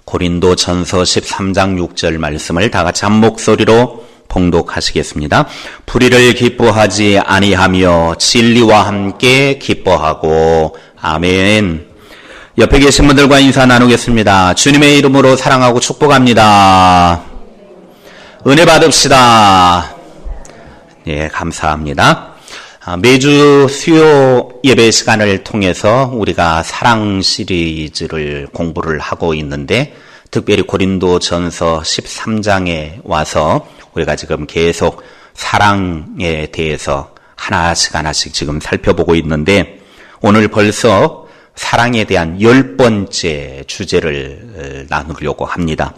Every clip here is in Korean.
고린도전서 13장 6절 말씀을 다 같이 한 목소리로 봉독하시겠습니다. 불의를 기뻐하지 아니하며 진리와 함께 기뻐하고. 아멘. 옆에 계신 분들과 인사 나누겠습니다. 주님의 이름으로 사랑하고 축복합니다. 은혜 받읍시다. 예, 감사합니다. 매주 수요 예배 시간을 통해서 우리가 사랑 시리즈를 공부를 하고 있는데, 특별히 고린도전서 13장에 와서 우리가 지금 계속 사랑에 대해서 하나씩 지금 살펴보고 있는데, 오늘 벌써 사랑에 대한 10번째 주제를 나누려고 합니다.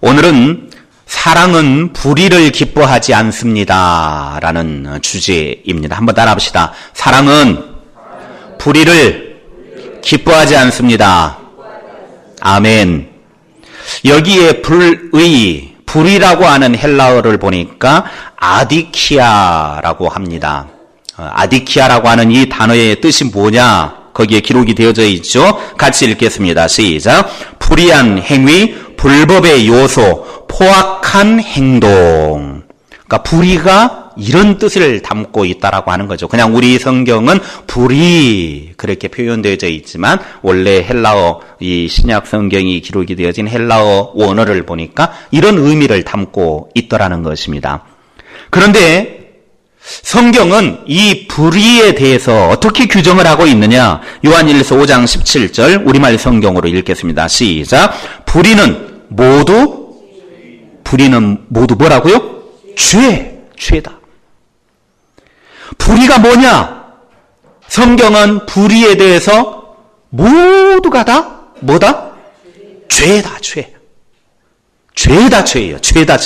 오늘은 사랑은 불의를 기뻐하지 않습니다 라는 주제입니다. 한번 따라합시다. 사랑은 불의를 기뻐하지 않습니다. 아멘. 여기에 불의라고 하는 헬라어를 보니까 아디키아라고 합니다. 아디키아라고 하는 이 단어의 뜻이 뭐냐? 거기에 기록이 되어져 있죠. 같이 읽겠습니다. 시작. 불의한 행위, 불법의 요소, 포악한 행동. 그러니까 불의가 이런 뜻을 담고 있다라고 하는 거죠. 그냥 우리 성경은 불의 그렇게 표현되어져 있지만 원래 헬라어, 이 신약 성경이 기록이 되어진 헬라어 원어를 보니까 이런 의미를 담고 있더라는 것입니다. 그런데 성경은 이 불의에 대해서 어떻게 규정을 하고 있느냐? 요한일서 5장 17절 우리말 성경으로 읽겠습니다. 시작. 불의는 모두 뭐라고요? 죄다. 불의가 뭐냐? 성경은 불의에 대해서 모두가 다 뭐다? 죄다. 죄예요. 죄다.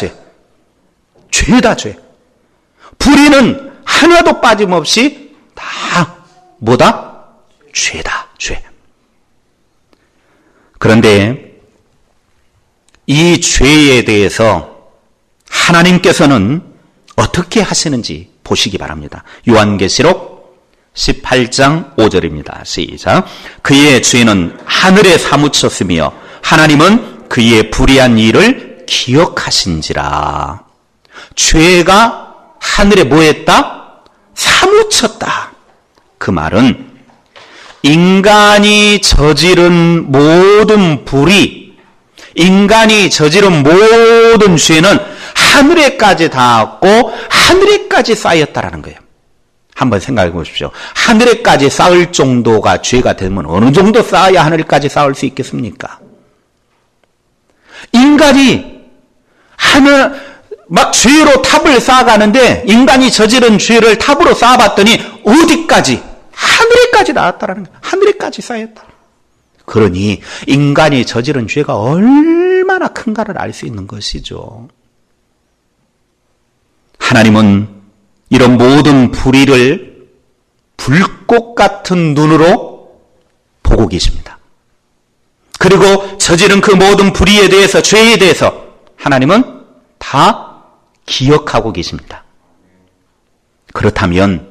불의는 하나도 빠짐없이 다 뭐다? 죄다. 그런데 이 죄에 대해서 하나님께서는 어떻게 하시는지 보시기 바랍니다. 요한계시록 18장 5절입니다. 시작. 그의 죄는 하늘에 사무쳤으며 하나님은 그의 불의한 일을 기억하신지라. 죄가 하늘에 뭐했다? 사무쳤다. 그 말은 인간이 저지른 모든 불의, 인간이 저지른 모든 죄는 하늘에까지 닿았고 하늘에까지 쌓였다라는 거예요. 한번 생각해 보십시오. 하늘에까지 쌓을 정도가 죄가 되면 어느 정도 쌓아야 하늘까지 쌓을 수 있겠습니까? 인간이 막 죄로 탑을 쌓아가는데 인간이 저지른 죄를 탑으로 쌓아봤더니 어디까지? 하늘에까지 나왔다라는 거예요. 하늘에까지 쌓였다. 그러니 인간이 저지른 죄가 얼마나 큰가를 알 수 있는 것이죠. 하나님은 이런 모든 불의를 불꽃 같은 눈으로 보고 계십니다. 그리고 저지른 그 모든 불의에 대해서, 죄에 대해서 하나님은 다 기억하고 계십니다. 그렇다면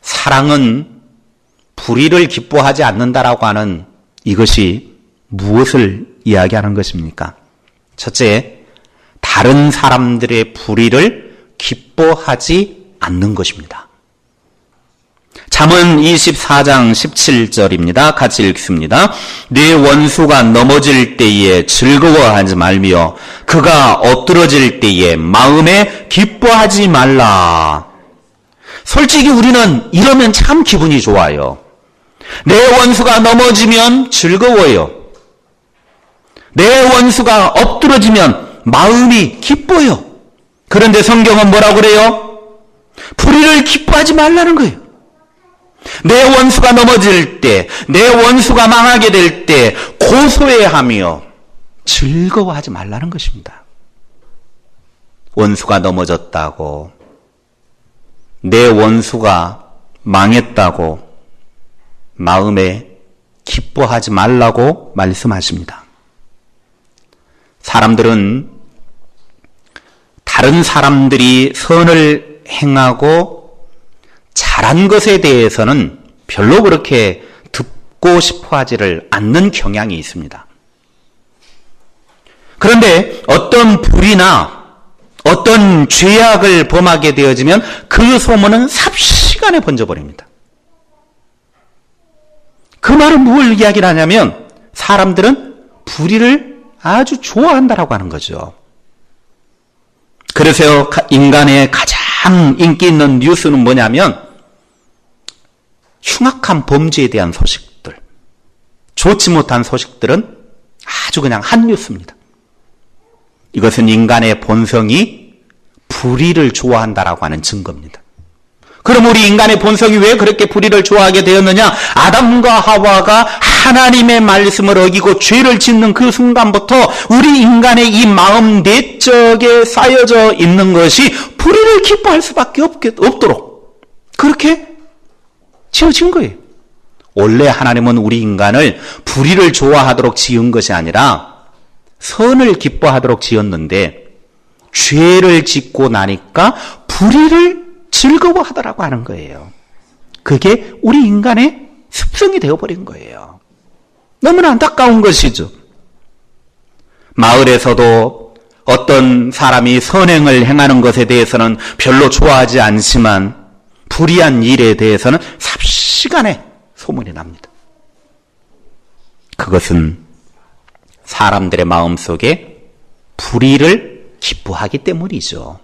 사랑은 불의를 기뻐하지 않는다라고 하는 이것이 무엇을 이야기하는 것입니까? 첫째, 다른 사람들의 불의를 기뻐하지 않는 것입니다. 잠언 24장 17절입니다. 같이 읽습니다. 내 원수가 넘어질 때에 즐거워하지 말며 그가 엎드러질 때에 마음에 기뻐하지 말라. 솔직히 우리는 이러면 참 기분이 좋아요. 내 원수가 넘어지면 즐거워요. 내 원수가 엎드러지면 마음이 기뻐요. 그런데 성경은 뭐라고 그래요? 불의를 기뻐하지 말라는 거예요. 내 원수가 넘어질 때, 내 원수가 망하게 될 때 고소해하며 즐거워하지 말라는 것입니다. 원수가 넘어졌다고, 내 원수가 망했다고 마음에 기뻐하지 말라고 말씀하십니다. 사람들은 다른 사람들이 선을 행하고 잘한 것에 대해서는 별로 그렇게 듣고 싶어 하지를 않는 경향이 있습니다. 그런데 어떤 불이나 어떤 죄악을 범하게 되어지면 그 소문은 삽시간에 번져버립니다. 그 말은 뭘 이야기를 하냐면 사람들은 불의를 아주 좋아한다라고 하는 거죠. 그래서 인간의 가장 인기 있는 뉴스는 뭐냐면 흉악한 범죄에 대한 소식들, 좋지 못한 소식들은 아주 그냥 한 뉴스입니다. 이것은 인간의 본성이 불의를 좋아한다라고 하는 증거입니다. 그럼 우리 인간의 본성이 왜 그렇게 불의를 좋아하게 되었느냐? 아담과 하와가 하나님의 말씀을 어기고 죄를 짓는 그 순간부터 우리 인간의 이 마음 내적에 쌓여져 있는 것이 불의를 기뻐할 수밖에 없도록 그렇게 지어진 거예요. 원래 하나님은 우리 인간을 불의를 좋아하도록 지은 것이 아니라 선을 기뻐하도록 지었는데 죄를 짓고 나니까 불의를 즐거워하더라고 하는 거예요. 그게 우리 인간의 습성이 되어버린 거예요. 너무나 안타까운 것이죠. 마을에서도 어떤 사람이 선행을 행하는 것에 대해서는 별로 좋아하지 않지만 불의한 일에 대해서는 삽시간에 소문이 납니다. 그것은 사람들의 마음속에 불의를 기뻐하기 때문이죠.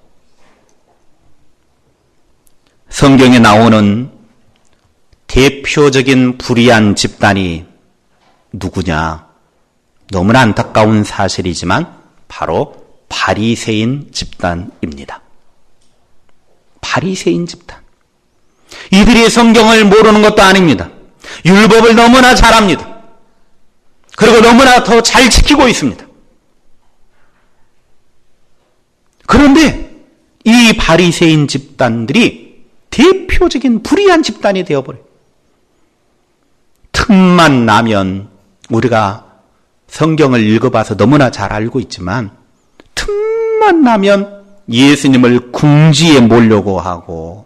성경에 나오는 대표적인 불의한 집단이 누구냐? 너무나 안타까운 사실이지만 바로 바리새인 집단입니다. 바리새인 집단. 이들이 성경을 모르는 것도 아닙니다. 율법을 너무나 잘합니다. 그리고 너무나 더 잘 지키고 있습니다. 그런데 이 바리새인 집단들이 대표적인 불의한 집단이 되어버려요. 틈만 나면 우리가 성경을 읽어봐서 너무나 잘 알고 있지만 틈만 나면 예수님을 궁지에 몰려고 하고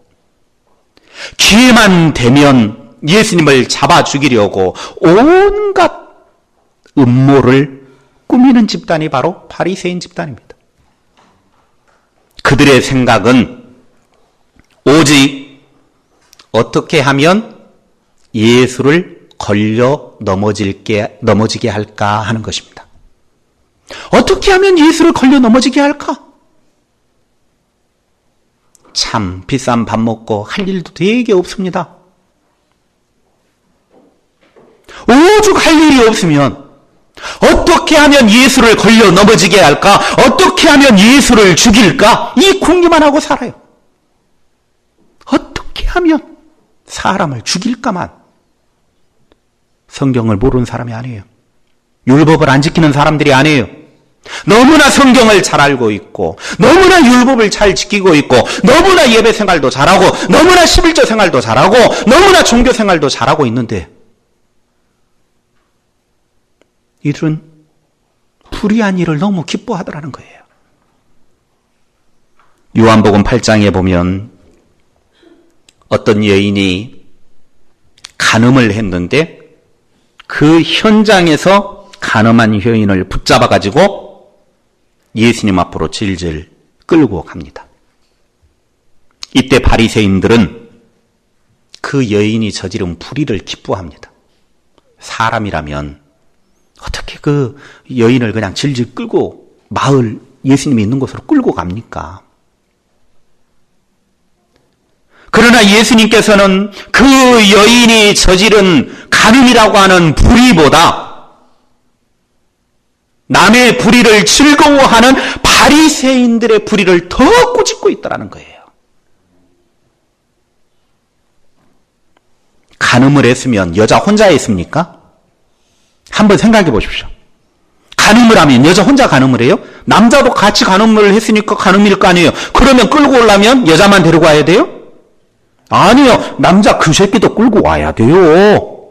기회만 되면 예수님을 잡아 죽이려고 온갖 음모를 꾸미는 집단이 바로 바리새인 집단입니다. 그들의 생각은 오직 어떻게 하면 예수를 걸려 넘어지게 할까 하는 것입니다. 어떻게 하면 예수를 걸려 넘어지게 할까? 참 비싼 밥 먹고 할 일도 되게 없습니다. 오죽 할 일이 없으면 어떻게 하면 예수를 걸려 넘어지게 할까? 어떻게 하면 예수를 죽일까? 이 궁리만 하고 살아요. 어떻게 하면 사람을 죽일까만. 성경을 모르는 사람이 아니에요. 율법을 안 지키는 사람들이 아니에요. 너무나 성경을 잘 알고 있고 너무나 율법을 잘 지키고 있고 너무나 예배 생활도 잘하고 너무나 11조 생활도 잘하고 너무나 종교 생활도 잘하고 있는데 이들은 불의한 일을 너무 기뻐하더라는 거예요. 요한복음 8장에 보면 어떤 여인이 간음을 했는데 그 현장에서 간음한 여인을 붙잡아가지고 예수님 앞으로 질질 끌고 갑니다. 이때 바리새인들은 그 여인이 저지른 불의를 기뻐합니다. 사람이라면 어떻게 그 여인을 그냥 질질 끌고 마을 예수님이 있는 곳으로 끌고 갑니까? 그러나 예수님께서는 그 여인이 저지른 간음이라고 하는 불의보다 남의 불의를 즐거워하는 바리새인들의 불의를 더 꾸짖고 있다는 거예요. 간음을 했으면 여자 혼자 했습니까? 한번 생각해 보십시오. 간음을 하면 여자 혼자 간음을 해요? 남자도 같이 간음을 했으니까 간음일 거 아니에요. 그러면 끌고 오려면 여자만 데리고 와야 돼요? 아니요. 남자 그 새끼도 끌고 와야 돼요.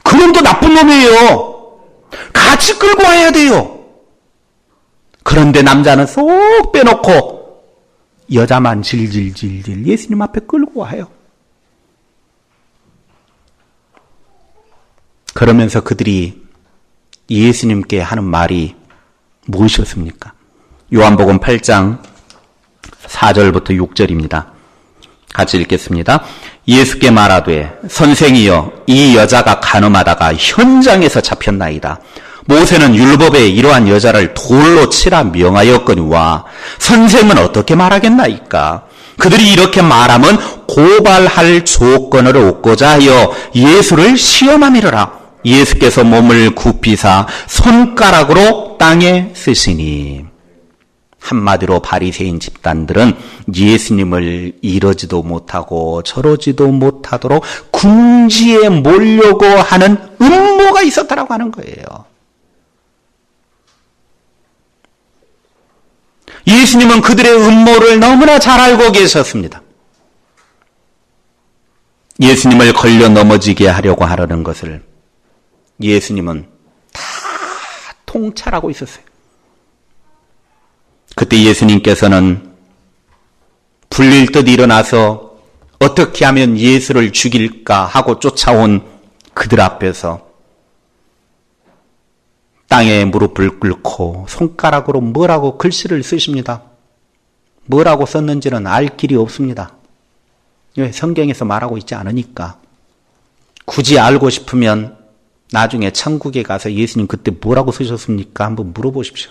그럼 또 나쁜 놈이에요. 같이 끌고 와야 돼요. 그런데 남자는 쏙 빼놓고 여자만 질질질질 예수님 앞에 끌고 와요. 그러면서 그들이 예수님께 하는 말이 무엇이었습니까? 요한복음 8장 4절부터 6절입니다. 같이 읽겠습니다. 예수께 말하되 선생이여 이 여자가 간음하다가 현장에서 잡혔나이다. 모세는 율법에 이러한 여자를 돌로 치라 명하였거니와 선생은 어떻게 말하겠나이까? 그들이 이렇게 말하면 고발할 조건을 얻고자 하여 예수를 시험함이로라. 예수께서 몸을 굽히사 손가락으로 땅에 쓰시니. 한마디로 바리새인 집단들은 예수님을 이러지도 못하고 저러지도 못하도록 궁지에 몰려고 하는 음모가 있었다라고 하는 거예요. 예수님은 그들의 음모를 너무나 잘 알고 계셨습니다. 예수님을 걸려 넘어지게 하려고 하려는 것을 예수님은 다 통찰하고 있었어요. 그때 예수님께서는 불릴 듯 일어나서 어떻게 하면 예수를 죽일까 하고 쫓아온 그들 앞에서 땅에 무릎을 꿇고 손가락으로 뭐라고 글씨를 쓰십니다. 뭐라고 썼는지는 알 길이 없습니다. 왜? 성경에서 말하고 있지 않으니까. 굳이 알고 싶으면 나중에 천국에 가서 예수님 그때 뭐라고 쓰셨습니까? 한번 물어보십시오.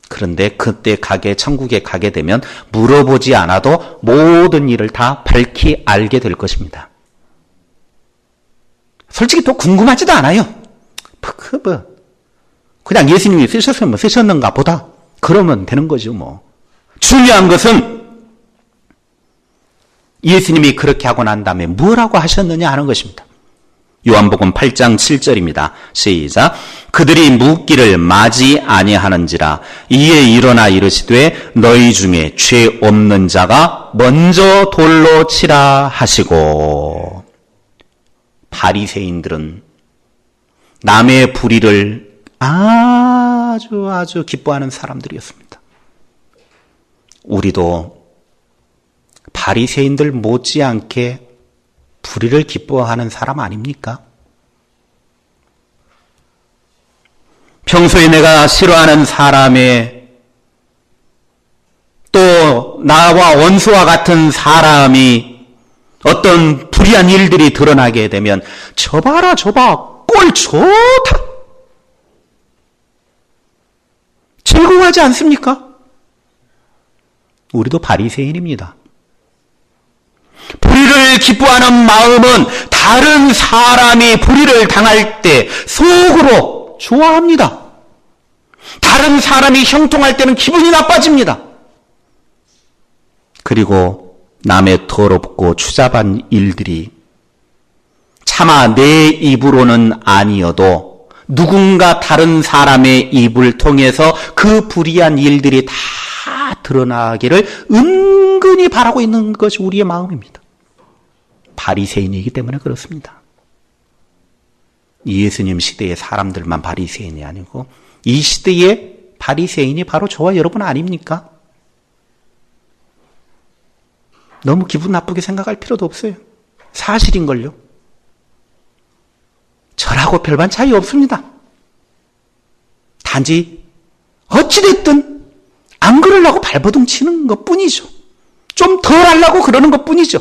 그런데 그때 천국에 가게 되면 물어보지 않아도 모든 일을 다 밝히 알게 될 것입니다. 솔직히 또 궁금하지도 않아요. 그냥 예수님이 쓰셨으면 쓰셨는가 보다. 그러면 되는 거죠, 뭐. 중요한 것은 예수님이 그렇게 하고 난 다음에 뭐라고 하셨느냐 하는 것입니다. 요한복음 8장 7절입니다. 시작. 그들이 묻기를 마지 아니하는지라 이에 일어나 이르시되 너희 중에 죄 없는 자가 먼저 돌로 치라 하시고. 바리새인들은 남의 불의를 아주 기뻐하는 사람들이었습니다. 우리도 바리새인들 못지않게 불의를 기뻐하는 사람 아닙니까? 평소에 내가 싫어하는 사람의 또 나와 원수와 같은 사람이 어떤 불의한 일들이 드러나게 되면 저 봐라 꼴 좋다. 즐거워하지 않습니까? 우리도 바리새인입니다. 불의를 기뻐하는 마음은 다른 사람이 불의를 당할 때 속으로 좋아합니다. 다른 사람이 형통할 때는 기분이 나빠집니다. 그리고 남의 더럽고 추잡한 일들이 차마 내 입으로는 아니어도 누군가 다른 사람의 입을 통해서 그 불의한 일들이 다 드러나기를 은근히 바라고 있는 것이 우리의 마음입니다. 바리새인이기 때문에 그렇습니다. 예수님 시대의 사람들만 바리새인이 아니고 이 시대의 바리새인이 바로 저와 여러분 아닙니까? 너무 기분 나쁘게 생각할 필요도 없어요. 사실인걸요. 저라고 별반 차이 없습니다. 단지 어찌됐든 안 그러려고 발버둥 치는 것뿐이죠. 좀 덜 하려고 그러는 것뿐이죠.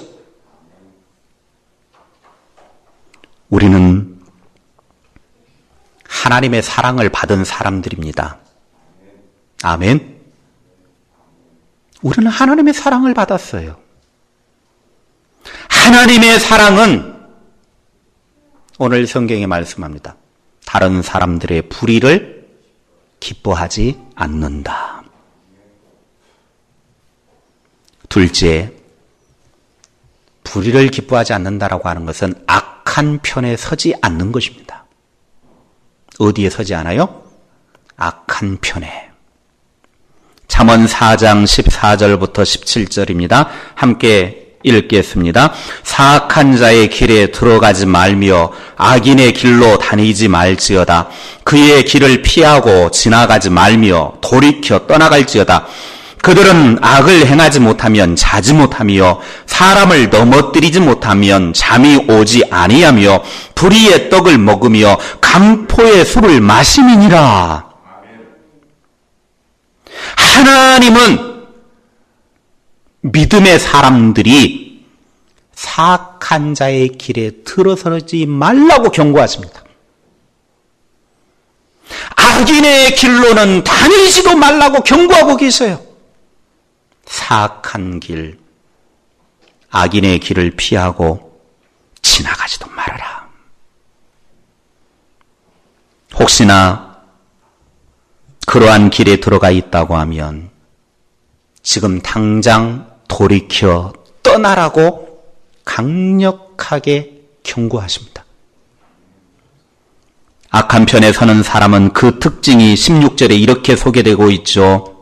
우리는 하나님의 사랑을 받은 사람들입니다. 아멘. 우리는 하나님의 사랑을 받았어요. 하나님의 사랑은 오늘 성경에 말씀합니다. 다른 사람들의 불의를 기뻐하지 않는다. 둘째, 불의를 기뻐하지 않는다라고 하는 것은 악한 편에 서지 않는 것입니다. 어디에 서지 않아요? 악한 편에. 잠언 4장 14절부터 17절입니다. 함께 읽겠습니다. 사악한 자의 길에 들어가지 말며 악인의 길로 다니지 말지어다. 그의 길을 피하고 지나가지 말며 돌이켜 떠나갈지어다. 그들은 악을 행하지 못하면 자지 못하며 사람을 넘어뜨리지 못하면 잠이 오지 아니하며 불의의 떡을 먹으며 강포의 술을 마심이니라. 하나님은 믿음의 사람들이 사악한 자의 길에 들어서지 말라고 경고하십니다. 악인의 길로는 다니지도 말라고 경고하고 계세요. 사악한 길, 악인의 길을 피하고 지나가지도 말아라. 혹시나 그러한 길에 들어가 있다고 하면 지금 당장 돌이켜 떠나라고 강력하게 경고하십니다. 악한 편에 서는 사람은 그 특징이 16절에 이렇게 소개되고 있죠.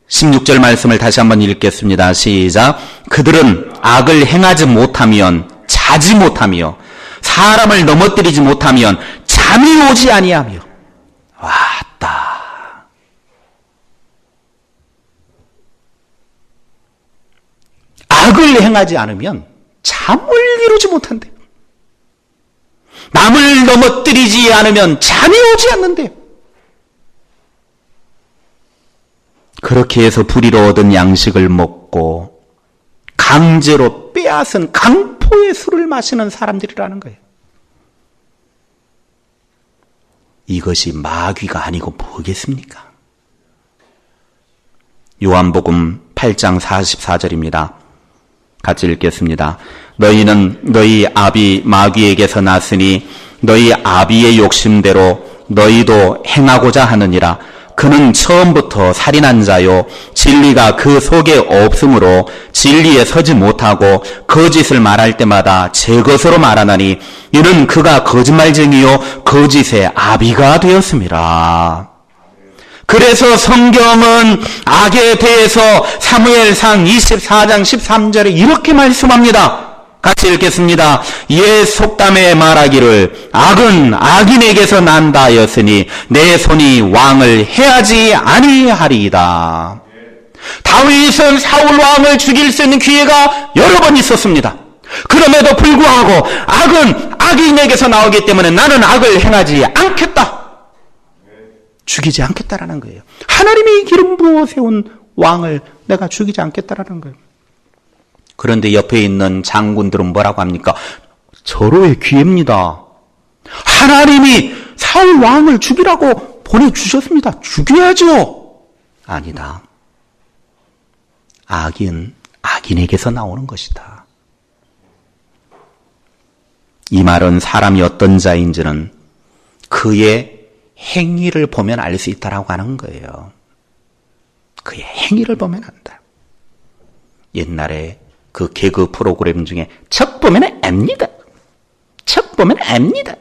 16절 말씀을 다시 한번 읽겠습니다. 시작. 그들은 악을 행하지 못하면 자지 못하며 사람을 넘어뜨리지 못하면 잠이 오지 아니하며. 왔다. 악을 행하지 않으면 잠을 이루지 못한대. 남을 넘어뜨리지 않으면 잠이 오지 않는데요. 그렇게 해서 불의로 얻은 양식을 먹고 강제로 빼앗은 강포의 술을 마시는 사람들이라는 거예요. 이것이 마귀가 아니고 뭐겠습니까? 요한복음 8장 44절입니다. 같이 읽겠습니다. 너희는 너희 아비 마귀에게서 났으니 너희 아비의 욕심대로 너희도 행하고자 하느니라. 그는 처음부터 살인한 자요 진리가 그 속에 없으므로 진리에 서지 못하고 거짓을 말할 때마다 제 것으로 말하나니 이는 그가 거짓말쟁이요 거짓의 아비가 되었습니다. 그래서 성경은 악에 대해서 사무엘상 24장 13절에 이렇게 말씀합니다. 같이 읽겠습니다. 옛 속담에 말하기를 악은 악인에게서 난다 하였으니 내 손이 왕을 해하지 아니하리이다. 다윗은 사울 왕을 죽일 수 있는 기회가 여러 번 있었습니다. 그럼에도 불구하고 악은 악인에게서 나오기 때문에 나는 악을 행하지 않겠다. 죽이지 않겠다라는 거예요. 하나님이 기름 부어 세운 왕을 내가 죽이지 않겠다라는 거예요. 그런데 옆에 있는 장군들은 뭐라고 합니까? 절호의 기회입니다. 하나님이 사울 왕을 죽이라고 보내주셨습니다. 죽여야죠. 아니다. 악은 악인에게서 나오는 것이다. 이 말은 사람이 어떤 자인지는 그의 행위를 보면 알 수 있다라고 하는 거예요. 그의 행위를 보면 안다. 옛날에 그 개그 프로그램 중에 척 보면 압니다. 척 보면 압니다.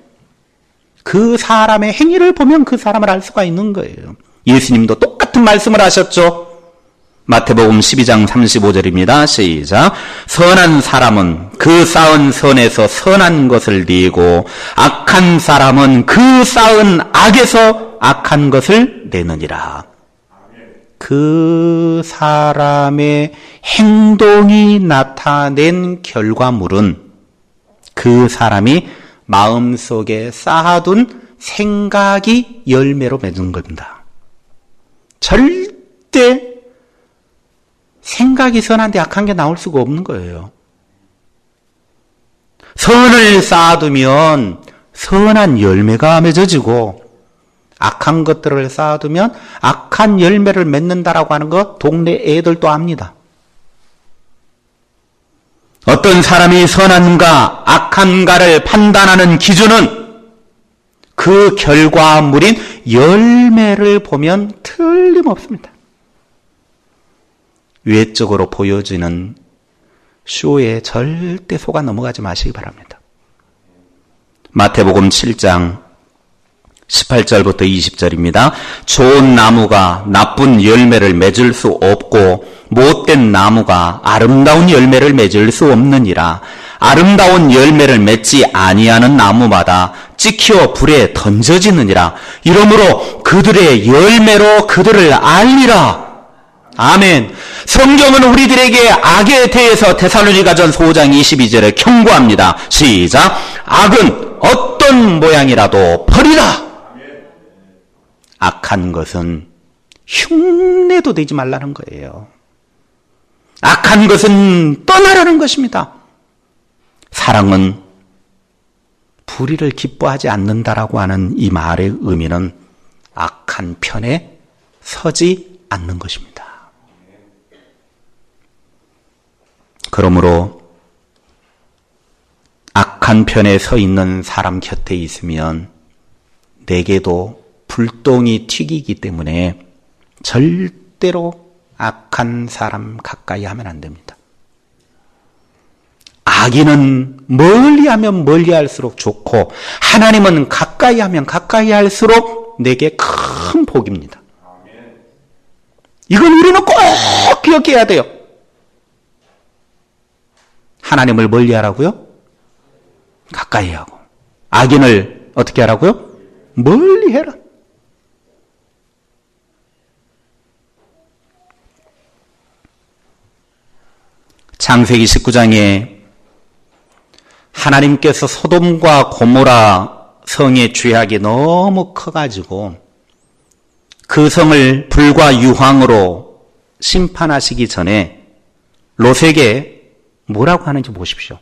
그 사람의 행위를 보면 그 사람을 알 수가 있는 거예요. 예수님도 똑같은 말씀을 하셨죠. 마태복음 12장 35절입니다. 시작. 선한 사람은 그 쌓은 선에서 선한 것을 내고 악한 사람은 그 쌓은 악에서 악한 것을 내느니라. 그 사람의 행동이 나타낸 결과물은 그 사람이 마음속에 쌓아둔 생각이 열매로 맺은 겁니다. 절대 생각이 선한데 악한 게 나올 수가 없는 거예요. 선을 쌓아두면 선한 열매가 맺어지고 악한 것들을 쌓아두면 악한 열매를 맺는다라고 하는 거 동네 애들도 압니다. 어떤 사람이 선한가 악한가를 판단하는 기준은 그 결과물인 열매를 보면 틀림없습니다. 외적으로 보여지는 쇼에 절대 속아 넘어가지 마시기 바랍니다. 마태복음 7장 18절부터 20절입니다. 좋은 나무가 나쁜 열매를 맺을 수 없고 못된 나무가 아름다운 열매를 맺을 수 없느니라. 아름다운 열매를 맺지 아니하는 나무마다 찍혀 불에 던져지느니라. 이러므로 그들의 열매로 그들을 알리라. 아멘. 성경은 우리들에게 악에 대해서 데살로니가전서 5장 22절에 경고합니다. 시작. 악은 어떤 모양이라도 버리라. 악한 것은 흉내도 내지 말라는 거예요. 악한 것은 떠나라는 것입니다. 사랑은 불의를 기뻐하지 않는다라고 하는 이 말의 의미는 악한 편에 서지 않는 것입니다. 그러므로 악한 편에 서 있는 사람 곁에 있으면 내게도 불똥이 튀기기 때문에 절대로 악한 사람 가까이 하면 안 됩니다. 악인은 멀리하면 멀리할수록 좋고 하나님은 가까이 하면 가까이 할수록 내게 큰 복입니다. 이건 우리는 꼭 기억해야 돼요. 하나님을 멀리하라고요? 가까이 하고. 악인을 어떻게 하라고요? 멀리해라. 창세기 19장에 하나님께서 소돔과 고모라 성의 죄악이 너무 커가지고 그 성을 불과 유황으로 심판하시기 전에 롯에게 뭐라고 하는지 보십시오.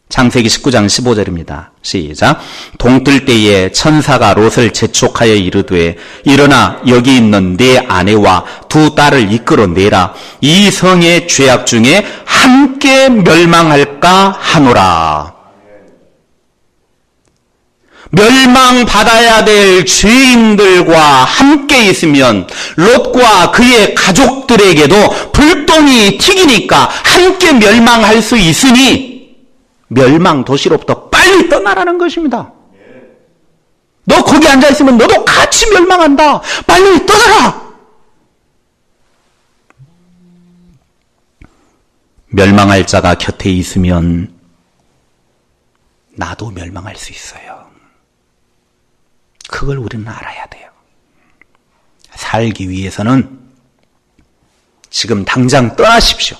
창세기 19장 15절입니다. 시작. 동뜰 때에 천사가 롯을 재촉하여 이르되 일어나 여기 있는 네 아내와 두 딸을 이끌어내라. 이 성의 죄악 중에 함께 멸망할까 하노라. 멸망받아야 될 죄인들과 함께 있으면 롯과 그의 가족들에게도 불똥이 튀기니까 함께 멸망할 수 있으니 멸망 도시로부터 빨리 떠나라는 것입니다. 너 거기 앉아있으면 너도 같이 멸망한다. 빨리 떠나라. 멸망할 자가 곁에 있으면 나도 멸망할 수 있어요. 그걸 우리는 알아야 돼요. 살기 위해서는 지금 당장 떠나십시오.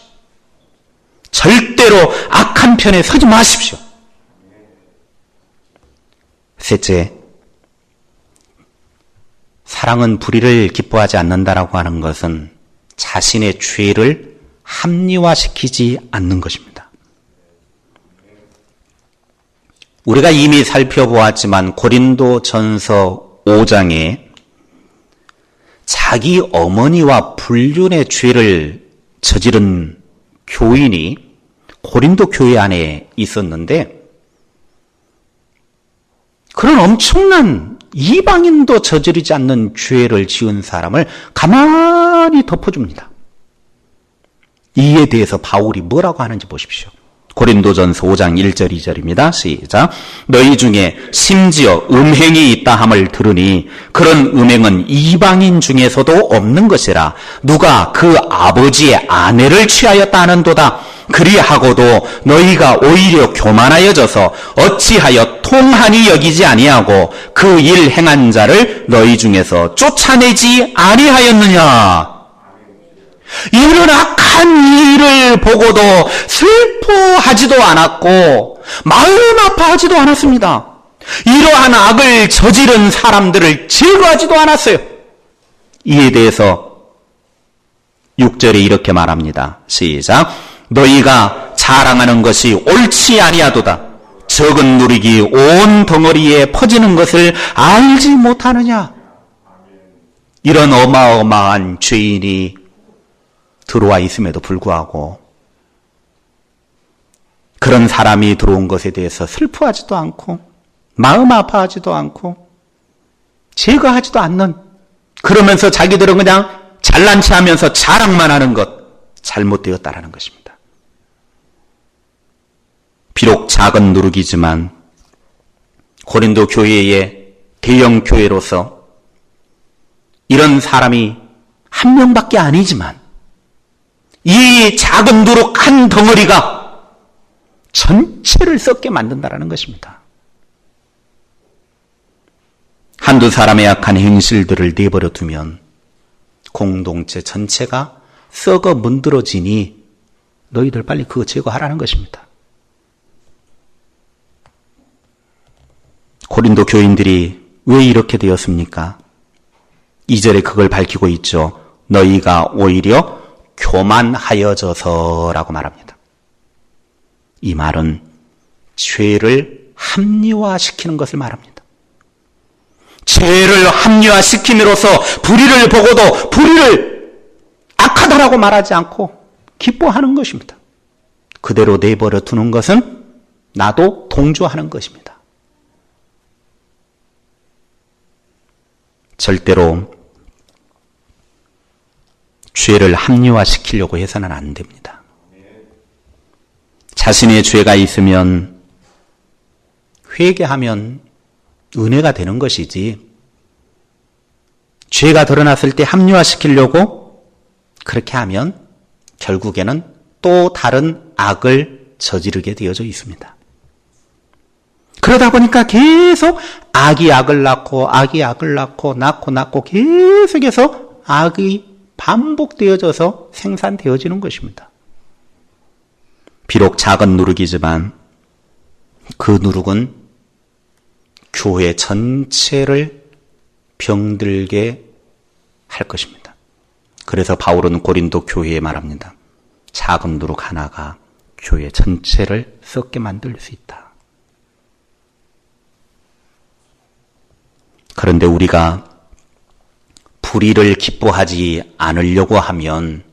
절대로 악한 편에 서지 마십시오. 셋째, 사랑은 불의를 기뻐하지 않는다라고 하는 것은 자신의 죄를 합리화시키지 않는 것입니다. 우리가 이미 살펴보았지만 고린도전서 5장에 자기 어머니와 불륜의 죄를 저지른 교인이 고린도 교회 안에 있었는데 그런 엄청난 이방인도 저지르지 않는 죄를 지은 사람을 가만히 덮어줍니다. 이에 대해서 바울이 뭐라고 하는지 보십시오. 고린도전서 5장 1절 2절입니다. 시작. 너희 중에 심지어 음행이 있다 함을 들으니 그런 음행은 이방인 중에서도 없는 것이라. 누가 그 아버지의 아내를 취하였다 하는도다. 그리하고도 너희가 오히려 교만하여져서 어찌하여 통한이 여기지 아니하고 그 일 행한 자를 너희 중에서 쫓아내지 아니하였느냐. 이런 악한 일을 보고도 슬퍼하지도 않았고 마음 아파하지도 않았습니다. 이러한 악을 저지른 사람들을 제거하지도 않았어요. 이에 대해서 6절에 이렇게 말합니다. 시작. 너희가 자랑하는 것이 옳지 아니하도다. 적은 누룩이 온 덩어리에 퍼지는 것을 알지 못하느냐. 이런 어마어마한 죄인이 들어와 있음에도 불구하고 그런 사람이 들어온 것에 대해서 슬퍼하지도 않고 마음 아파하지도 않고 제거하지도 않는, 그러면서 자기들은 그냥 잘난 체 하면서 자랑만 하는 것, 잘못되었다라는 것입니다. 비록 작은 누룩이지만 고린도 교회의 대형 교회로서 이런 사람이 한 명밖에 아니지만 이 작은 누룩 한 덩어리가 전체를 썩게 만든다라는 것입니다. 한두 사람의 악한 행실들을 내버려 두면 공동체 전체가 썩어 문드러지니 너희들 빨리 그거 제거하라는 것입니다. 고린도 교인들이 왜 이렇게 되었습니까? 2절에 그걸 밝히고 있죠. 너희가 오히려 교만하여져서라고 말합니다. 이 말은 죄를 합리화시키는 것을 말합니다. 죄를 합리화시킴으로써 불의를 보고도 불의를 악하다라고 말하지 않고 기뻐하는 것입니다. 그대로 내버려 두는 것은 나도 동조하는 것입니다. 절대로 죄를 합리화시키려고 해서는 안 됩니다. 자신의 죄가 있으면 회개하면 은혜가 되는 것이지, 죄가 드러났을 때 합리화시키려고 그렇게 하면 결국에는 또 다른 악을 저지르게 되어져 있습니다. 그러다 보니까 계속 악이 악을 낳고 악이 악을 낳고 계속해서 악이 반복되어져서 생산되어지는 것입니다. 비록 작은 누룩이지만 그 누룩은 교회 전체를 병들게 할 것입니다. 그래서 바울은 고린도 교회에 말합니다. 작은 누룩 하나가 교회 전체를 썩게 만들 수 있다. 그런데 우리가 불의를 기뻐하지 않으려고 하면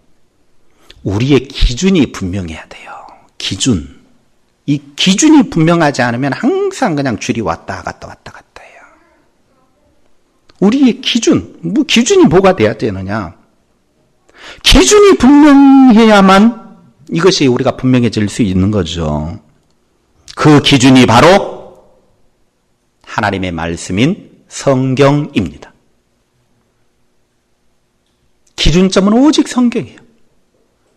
우리의 기준이 분명해야 돼요. 기준. 이 기준이 분명하지 않으면 항상 그냥 줄이 왔다 갔다 해요. 우리의 기준, 기준이 뭐가 돼야 되느냐? 기준이 분명해야만 이것이 우리가 분명해질 수 있는 거죠. 그 기준이 바로 하나님의 말씀인 성경입니다. 기준점은 오직 성경이에요.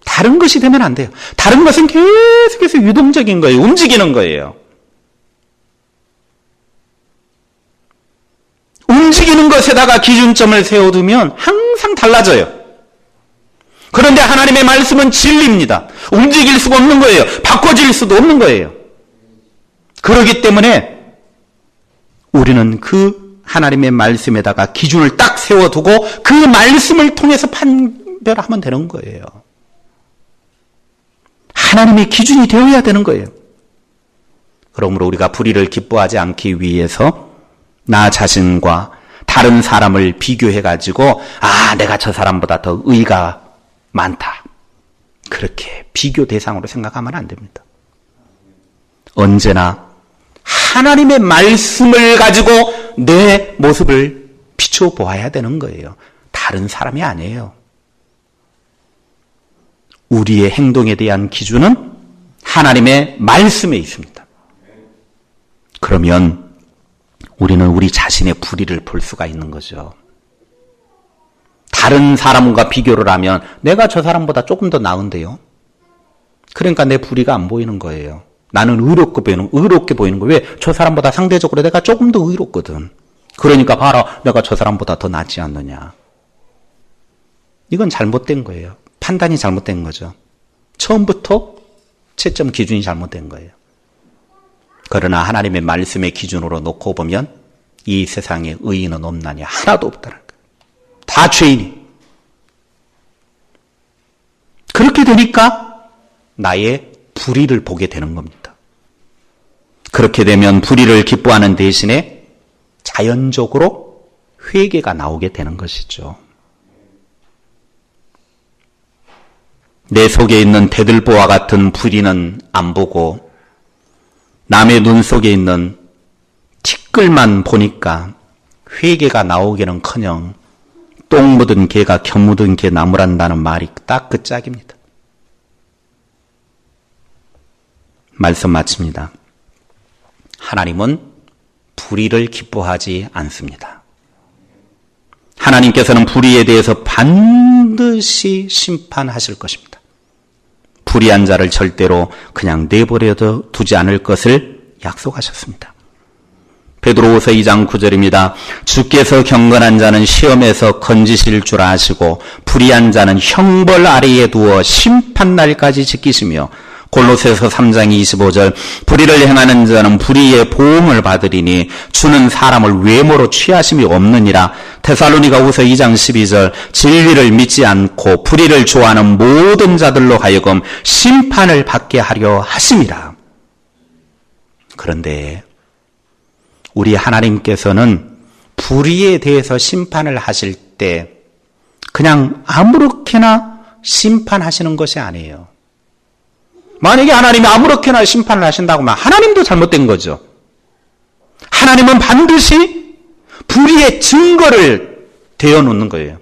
다른 것이 되면 안 돼요. 다른 것은 계속해서 유동적인 거예요. 움직이는 거예요. 움직이는 것에다가 기준점을 세워두면 항상 달라져요. 그런데 하나님의 말씀은 진리입니다. 움직일 수가 없는 거예요. 바꿔질 수도 없는 거예요. 그렇기 때문에 우리는 그 하나님의 말씀에다가 기준을 딱 세워두고 그 말씀을 통해서 판별하면 되는 거예요. 하나님의 기준이 되어야 되는 거예요. 그러므로 우리가 불의를 기뻐하지 않기 위해서 나 자신과 다른 사람을 비교해가지고 내가 저 사람보다 더 의가 많다. 그렇게 비교 대상으로 생각하면 안 됩니다. 언제나 하나님의 말씀을 가지고 내 모습을 비춰 보아야 되는 거예요. 다른 사람이 아니에요. 우리의 행동에 대한 기준은 하나님의 말씀에 있습니다. 그러면 우리는 우리 자신의 불의를 볼 수가 있는 거죠. 다른 사람과 비교를 하면 내가 저 사람보다 조금 더 나은데요. 그러니까 내 불의가 안 보이는 거예요. 나는 의롭게 보이는 거예요. 왜? 저 사람보다 상대적으로 내가 조금 더 의롭거든. 그러니까 봐라, 내가 저 사람보다 더 낫지 않느냐. 이건 잘못된 거예요. 판단이 잘못된 거죠. 처음부터 채점 기준이 잘못된 거예요. 그러나 하나님의 말씀의 기준으로 놓고 보면 이 세상에 의인은 없나니 하나도 없다는 거예요. 다 죄인이. 그렇게 되니까 나의 불의를 보게 되는 겁니다. 그렇게 되면 불의를 기뻐하는 대신에 자연적으로 회개가 나오게 되는 것이죠. 내 속에 있는 대들보와 같은 불의는 안 보고 남의 눈 속에 있는 티끌만 보니까 회개가 나오기는커녕 똥 묻은 개가 겨 묻은 개 나무란다는 말이 딱 그 짝입니다. 말씀 마칩니다. 하나님은 불의를 기뻐하지 않습니다. 하나님께서는 불의에 대해서 반드시 심판하실 것입니다. 불의한 자를 절대로 그냥 내버려 두지 않을 것을 약속하셨습니다. 베드로후서 2장 9절입니다. 주께서 경건한 자는 시험에서 건지실 줄 아시고 불의한 자는 형벌 아래에 두어 심판날까지 지키시며 골로새서 3장 25절 불의를 행하는 자는 불의의 보응을 받으리니 주는 사람을 외모로 취하심이 없느니라. 데살로니가후서 2장 12절 진리를 믿지 않고 불의를 좋아하는 모든 자들로 하여금 심판을 받게 하려 하심이라. 그런데 우리 하나님께서는 불의에 대해서 심판을 하실 때 그냥 아무렇게나 심판하시는 것이 아니에요. 만약에 하나님이 아무렇게나 심판을 하신다고 하면 하나님도 잘못된 거죠. 하나님은 반드시 불의의 증거를 대어놓는 거예요.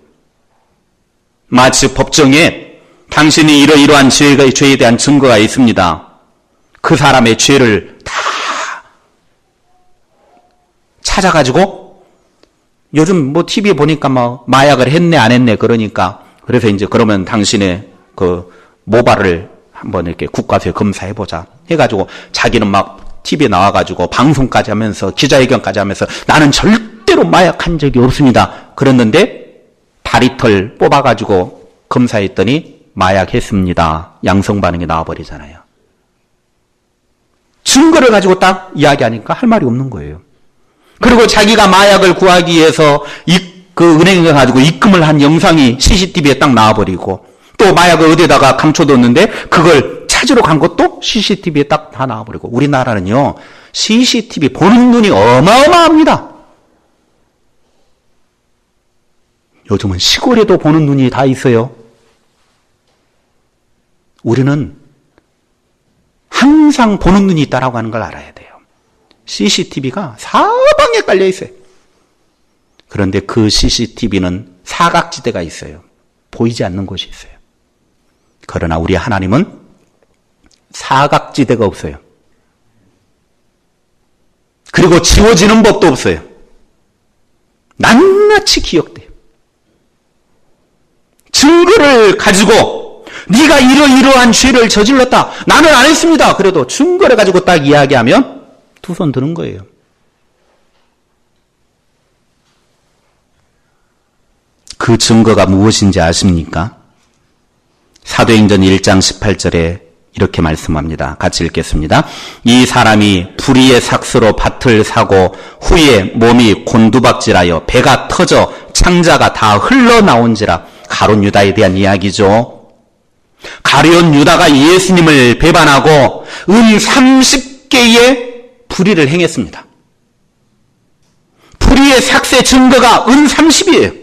마치 법정에 당신이 이러이러한 죄에 대한 증거가 있습니다. 그 사람의 죄를 다 찾아가지고 요즘 뭐 TV 보니까 뭐 마약을 했네 안 했네 그러니까 그래서 이제 그러면 당신의 그 모발을 한번 이렇게 국가서에 검사해보자 해가지고 자기는 막 TV에 나와가지고 방송까지 하면서 기자회견까지 하면서 나는 절대로 마약한 적이 없습니다. 그랬는데 다리털 뽑아가지고 검사했더니 마약했습니다. 양성 반응이 나와버리잖아요. 증거를 가지고 딱 이야기하니까 할 말이 없는 거예요. 그리고 자기가 마약을 구하기 위해서 그 은행에 가지고 입금을 한 영상이 CCTV에 딱 나와버리고 또 마약을 어디다가 감춰뒀는데 그걸 찾으러 간 것도 CCTV에 딱 다 나와버리고 우리나라는요 CCTV 보는 눈이 어마어마합니다. 요즘은 시골에도 보는 눈이 다 있어요. 우리는 항상 보는 눈이 있다라고 하는 걸 알아야 돼요. CCTV가 사방에 깔려 있어요. 그런데 그 CCTV는 사각지대가 있어요. 보이지 않는 곳이 있어요. 그러나 우리 하나님은 사각지대가 없어요. 그리고 지워지는 법도 없어요. 낱낱이 기억돼요. 증거를 가지고 네가 이러이러한 죄를 저질렀다. 나는 안 했습니다. 그래도 증거를 가지고 딱 이야기하면 두 손 드는 거예요. 그 증거가 무엇인지 아십니까? 사도행전 1장 18절에 이렇게 말씀합니다. 같이 읽겠습니다. 이 사람이 불의의 삭스로 밭을 사고 후에 몸이 곤두박질하여 배가 터져 창자가 다 흘러나온지라. 가룟 유다에 대한 이야기죠. 가룟 유다가 예수님을 배반하고 은 30개의 불의를 행했습니다. 불의의 삭세 증거가 은 30이에요.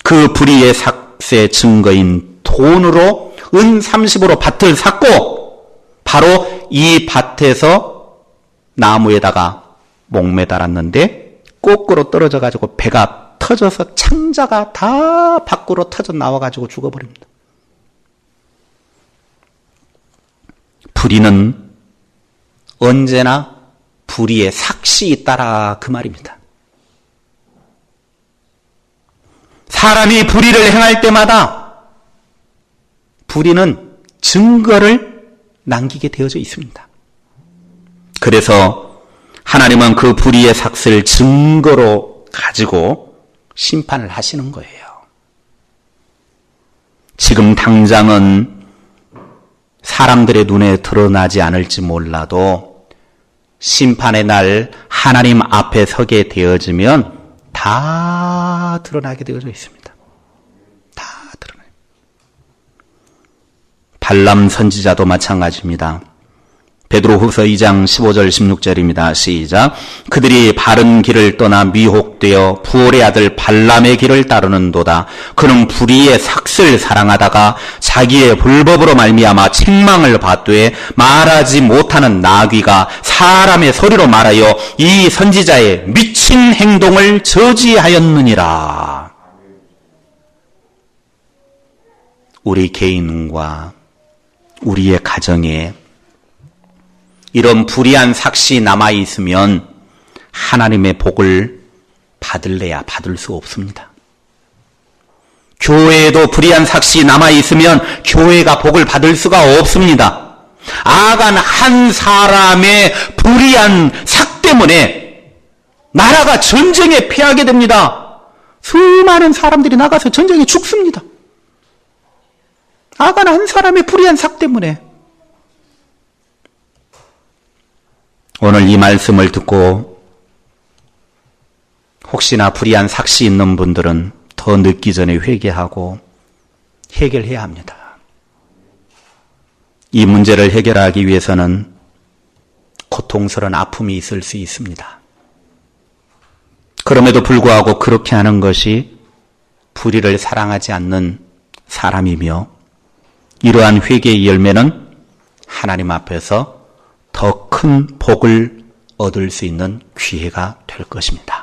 그 불의의 삭세 증거인 돈으로 은 30으로 밭을 샀고 바로 이 밭에서 나무에다가 목매달았는데 거꾸로 떨어져 가지고 배가 터져서 창자가 다 밖으로 터져 나와 가지고 죽어버립니다. 불의는 언제나 불의의 삭시 있다라 그 말입니다. 사람이 불의를 행할 때마다 불의는 증거를 남기게 되어져 있습니다. 그래서 하나님은 그 불의의 삭스를 증거로 가지고 심판을 하시는 거예요. 지금 당장은 사람들의 눈에 드러나지 않을지 몰라도 심판의 날 하나님 앞에 서게 되어지면 다 드러나게 되어져 있습니다. 다 드러나요. 발람 선지자도 마찬가지입니다. 베드로후서 2장 15절 16절입니다. 시작. 그들이 바른 길을 떠나 미혹되어 부올의 아들 발람의 길을 따르는도다. 그는 불의의 삭슬 사랑하다가 자기의 불법으로 말미암아 책망을 받되 말하지 못하는 나귀가 사람의 소리로 말하여 이 선지자의 미친 행동을 저지하였느니라. 우리 개인과 우리의 가정에 이런 불의한 삭시 남아있으면 하나님의 복을 받을래야 받을 수 없습니다. 교회에도 불의한 삭시 남아있으면 교회가 복을 받을 수가 없습니다. 아간 한 사람의 불의한 삭 때문에 나라가 전쟁에 패하게 됩니다. 수많은 사람들이 나가서 전쟁에 죽습니다. 아간 한 사람의 불의한 삭 때문에. 오늘 이 말씀을 듣고 혹시나 불의한 삭시 있는 분들은 더 늦기 전에 회개하고 해결해야 합니다. 이 문제를 해결하기 위해서는 고통스러운 아픔이 있을 수 있습니다. 그럼에도 불구하고 그렇게 하는 것이 불의를 사랑하지 않는 사람이며, 이러한 회개의 열매는 하나님 앞에서 더 큰 복을 얻을 수 있는 기회가 될 것입니다.